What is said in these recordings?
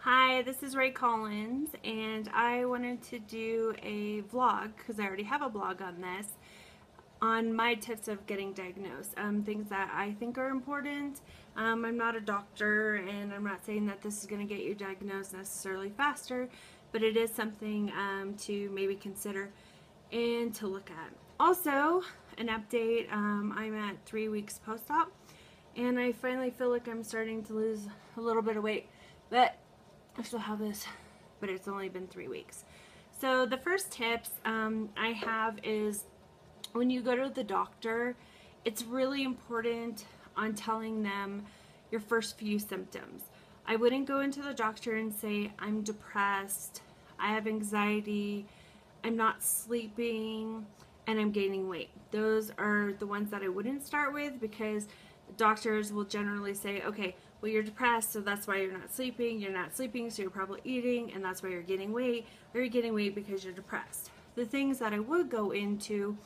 Hi, this is Ray Collins, and I wanted to do a vlog because I already have a blog on this on my tips of getting diagnosed, things that I think are important. I'm not a doctor, and I'm not saying that this is going to get you diagnosed necessarily faster, but it is something to maybe consider and to look at. Also, an update, I'm at 3 weeks post-op, and I finally feel like I'm starting to lose a little bit of weight, but I still have this, but it's only been 3 weeks. So the first tips I have is when you go to the doctor, it's really important on telling them your first few symptoms. I wouldn't go into the doctor and say, I'm depressed, I have anxiety, I'm not sleeping, and I'm gaining weight. Those are the ones that I wouldn't start with, because doctors will generally say, okay, well, you're depressed, so that's why you're not sleeping. You're not sleeping, so you're probably eating, and that's why you're gaining weight, or you're getting weight because you're depressed. The things that I would go into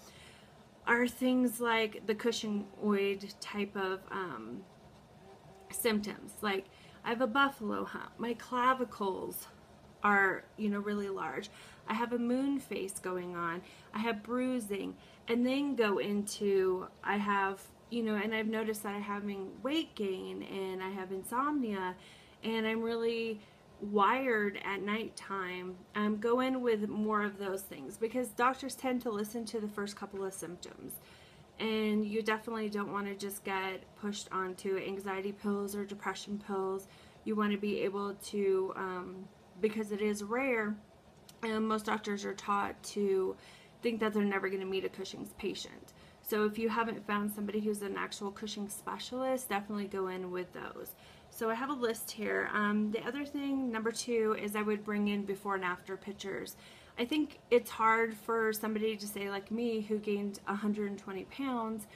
are things like the Cushing's type of symptoms. Like, I have a buffalo hump. My clavicles are, really large. I have a moon face going on. I have bruising. And then go into, I have, and I've noticed that I'm having weight gain, and I have insomnia, and I'm really wired at nighttime. Go in with more of those things, because doctors tend to listen to the first couple of symptoms. And you definitely don't want to just get pushed onto anxiety pills or depression pills. You want to be able to, because it is rare, and most doctors are taught to think that they're never going to meet a Cushing's patient. So if you haven't found somebody who's an actual Cushing's specialist, definitely go in with those. So I have a list here. The other thing, number 2, is I would bring in before and after pictures. I think it's hard for somebody to say, like me, who gained 120 pounds,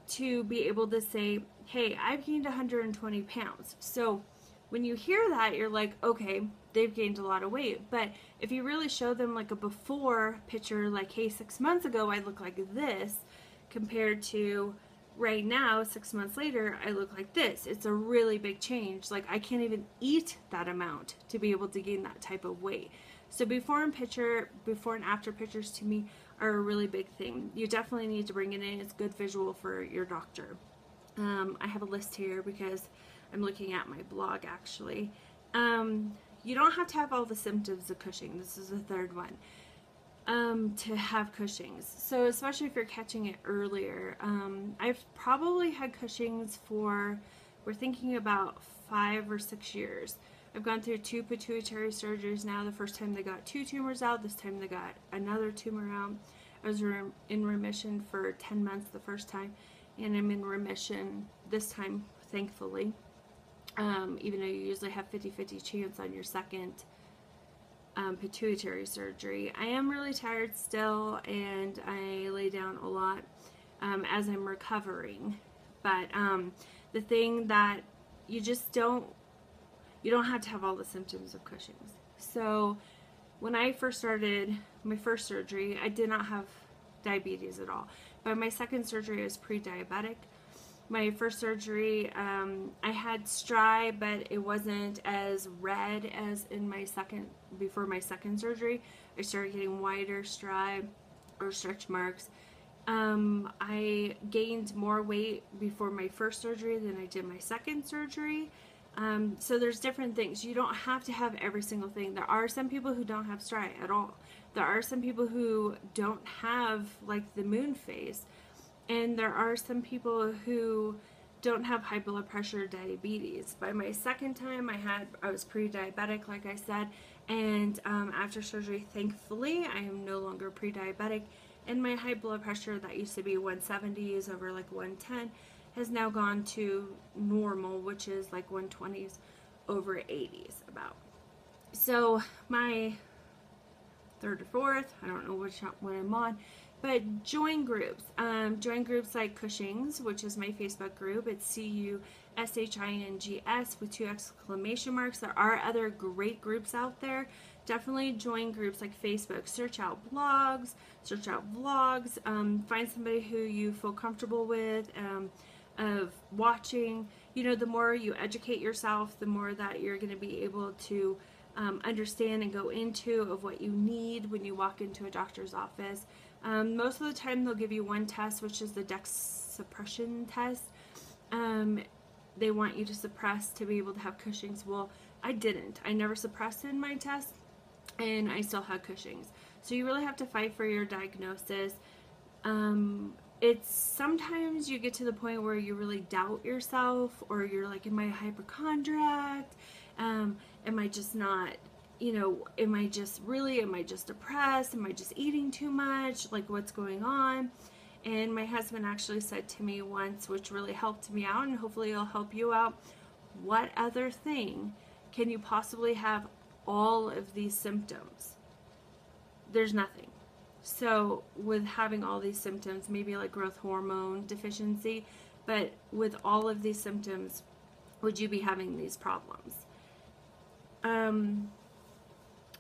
to be able to say, hey, I've gained 120 pounds. So when you hear that, you're like, okay, they've gained a lot of weight. But if you really show them like a before picture, like, hey, 6 months ago I look like this, compared to right now, 6 months later, I look like this. It's a really big change. Like, I can't even eat that amount to be able to gain that type of weight. So before and after pictures to me are a really big thing. You definitely need to bring it in. It's good visual for your doctor. I have a list here because I'm looking at my blog, actually. You don't have to have all the symptoms of Cushing. This is the third one. To have Cushing's. So especially if you're catching it earlier. I've probably had Cushing's for, we're thinking about 5 or 6 years. I've gone through 2 pituitary surgeries now. The first time they got 2 tumors out. This time they got another tumor out. I was in remission for 10 months the first time, and I'm in remission this time, thankfully. Even though you usually have 50-50 chance on your second pituitary surgery. I am really tired still, and I lay down a lot as I'm recovering. But the thing that you don't have to have all the symptoms of Cushing's. So when I first started my first surgery, I did not have diabetes at all. By my second surgery, I was pre-diabetic. My first surgery, I had stri, but it wasn't as red as in my before my second surgery. I started getting wider stri, or stretch marks. I gained more weight before my first surgery than I did my second surgery. So there's different things. You don't have to have every single thing. There are some people who don't have stri at all. There are some people who don't have, like, the moon face. And there are some people who don't have high blood pressure or diabetes. By my second time, I was pre-diabetic, like I said, and after surgery, thankfully, I am no longer pre-diabetic, and my high blood pressure that used to be 170s over like 110 has now gone to normal, which is like 120s over 80s about. So my third or fourth, I don't know which one I'm on, but join groups. Join groups like Cushing's, which is my Facebook group. It's CUSHINGS with 2 exclamation marks. There are other great groups out there. Definitely join groups like Facebook. Search out blogs, search out vlogs, find somebody who you feel comfortable with, of watching. the more you educate yourself, the more that you're going to be able to understand and go into of what you need when you walk into a doctor's office. Most of the time they'll give you one test, which is the Dex suppression test. They want you to suppress to be able to have Cushing's. Well, I didn't. I never suppressed in my test, and I still had Cushing's. So you really have to fight for your diagnosis. It's sometimes you get to the point where you really doubt yourself, or you're like, am I a hypochondriac? Am I just not, am I just depressed? Am I just eating too much? Like, what's going on? And my husband actually said to me once, which really helped me out, and hopefully it'll help you out, what other thing can you possibly have all of these symptoms? There's nothing. So with having all these symptoms, maybe like growth hormone deficiency, but with all of these symptoms, would you be having these problems?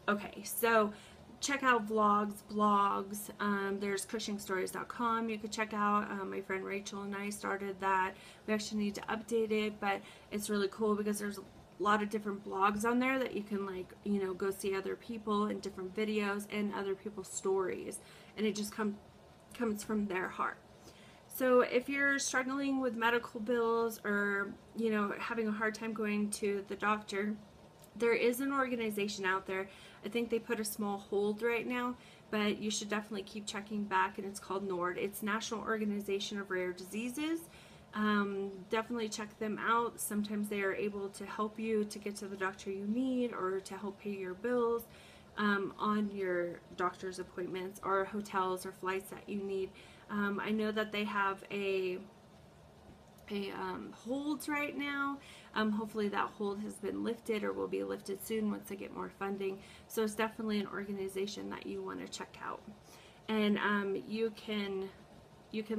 Okay, so check out blogs. There's cushingstories.com. You could check out. My friend Rachel and I started that. We actually need to update it, but it's really cool because there's a lot of different blogs on there that you can go see other people and different videos and other people's stories, and it just comes from their heart. So if you're struggling with medical bills, or having a hard time going to the doctor, there is an organization out there. I think they put a small hold right now, but you should definitely keep checking back, and it's called NORD. It's National Organization of Rare Diseases. Definitely check them out. Sometimes they are able to help you to get to the doctor you need, or to help pay your bills on your doctor's appointments, or hotels or flights that you need. I know that they have a holds right now. Hopefully that hold has been lifted, or will be lifted soon once they get more funding. So it's definitely an organization that you want to check out, and you can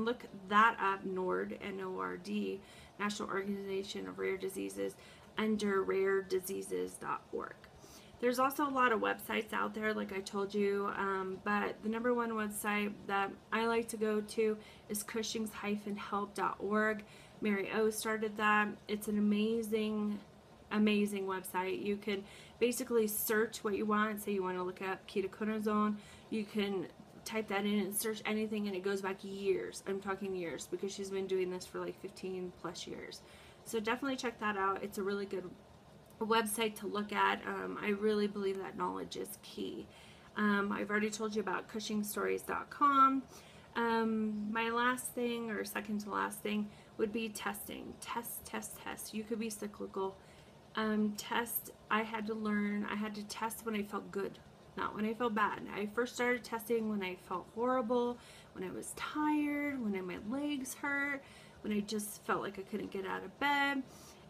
look that up, NORD, N-O-R-D, National Organization of Rare Diseases, under rarediseases.org. There's also a lot of websites out there, like I told you, but the number one website that I like to go to is Cushings-help.org. Mary O started that. It's an amazing website. You can basically search what you want. Say you want to look up ketoconazole, you can type that in and search anything, and it goes back years. I'm talking years, because she's been doing this for like 15 plus years. So definitely check that out. It's a really good website to look at. I really believe that knowledge is key. I've already told you about cushingstories.com. My last thing, or second to last thing, would be testing. Test. You could be cyclical. I had to test when I felt good, not when I felt bad. I first started testing when I felt horrible, when I was tired, when my legs hurt, when I just felt like I couldn't get out of bed,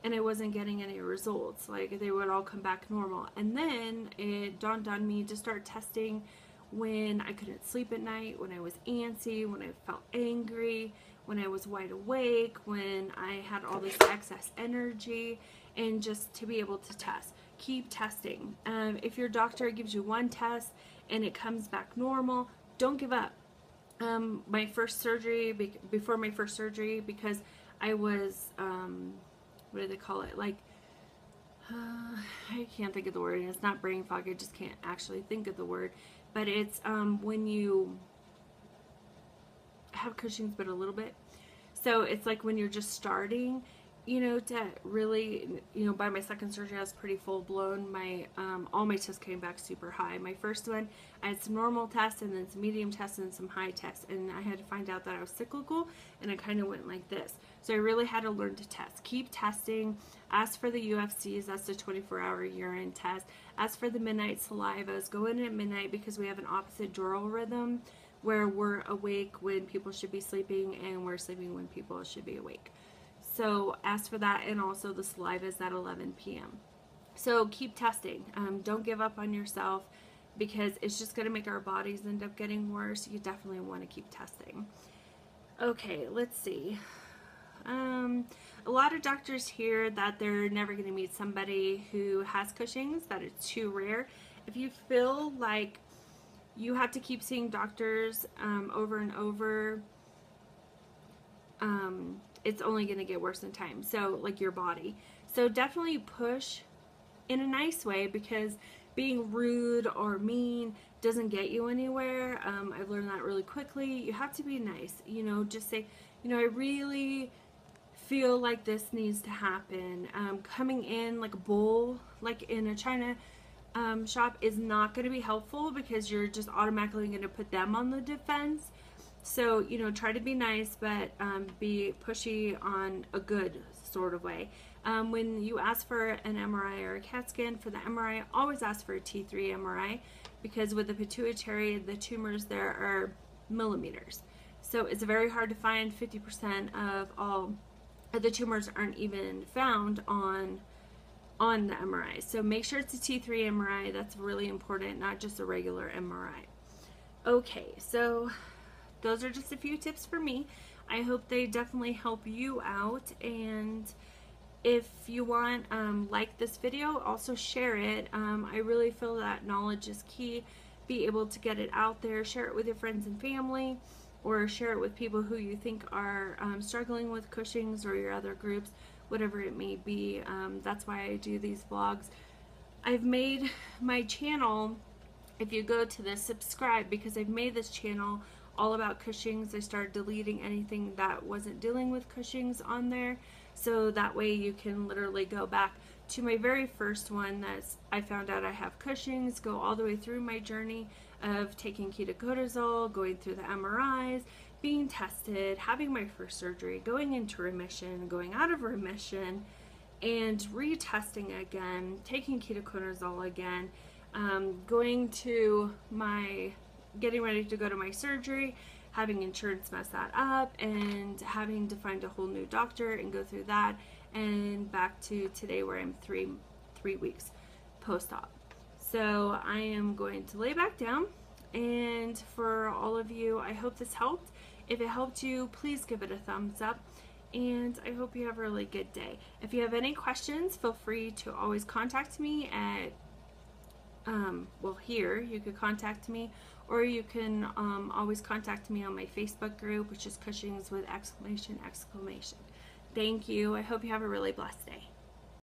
and I wasn't getting any results. Like, they would all come back normal. And then it dawned on me to start testing when I couldn't sleep at night, when I was antsy, when I felt angry, when I was wide awake, when I had all this excess energy, and just to be able to test. Keep testing. If your doctor gives you one test and it comes back normal, don't give up. My first surgery, before my first surgery, because I was, what do they call it? Like, I can't think of the word, and it's not brain fog, I just can't actually think of the word. But it's when you have Cushing's, but a little bit. So it's like when you're just starting, to really, by my second surgery, I was pretty full blown. All my tests came back super high. My first one, I had some normal tests, and then some medium tests, and some high tests, and I had to find out that I was cyclical, and I kind of went like this. So I really had to learn to test. Keep testing. Ask for the UFCs, that's the 24-hour urine test. Ask for the midnight salivas. Go in at midnight, because we have an opposite dural rhythm, where we're awake when people should be sleeping, and we're sleeping when people should be awake. So ask for that, and also the salivas at 11 p.m. So keep testing. Don't give up on yourself, because it's just going to make our bodies end up getting worse. You definitely want to keep testing. Okay, let's see. A lot of doctors hear that they're never going to meet somebody who has Cushing's, that it's too rare. If you feel like you have to keep seeing doctors over and over, it's only going to get worse in time. So like your body. So definitely push in a nice way, because being rude or mean doesn't get you anywhere. I've learned that really quickly. You have to be nice, you know, just say, you know, I really feel like this needs to happen. Coming in like a bull, like in a China shop, is not going to be helpful, because you're just automatically going to put them on the defense. So, you know, try to be nice, but be pushy on a good sort of way. When you ask for an MRI or a CAT scan, for the MRI, always ask for a T3 MRI, because with the pituitary, the tumors there are millimeters. So it's very hard to find. 50% of all of the tumors aren't even found on the MRI. So make sure it's a T3 MRI. That's really important, not just a regular MRI. Okay, so those are just a few tips for me. I hope they definitely help you out, and if you want, like this video, also share it. I really feel that knowledge is key. Be able to get it out there, share it with your friends and family, or share it with people who you think are struggling with Cushing's, or your other groups, whatever it may be. That's why I do these vlogs. I've made my channel, if you go to the subscribe, because I've made this channel all about Cushing's. I started deleting anything that wasn't dealing with Cushing's on there, so that way you can literally go back to my very first one, that's I found out I have Cushing's, go all the way through my journey of taking ketoconazole, going through the MRIs, being tested, having my first surgery, going into remission, going out of remission, and retesting again, taking ketoconazole again, getting ready to go to my surgery, having insurance mess that up, and having to find a whole new doctor and go through that, and back to today where I'm three weeks post-op. So I am going to lay back down, and for all of you, I hope this helped. If it helped you, please give it a thumbs up, and I hope you have a really good day. If you have any questions, feel free to always contact me at here you could contact me, or you can always contact me on my Facebook group, which is Cushing's with ! Thank you. I hope you have a really blessed day.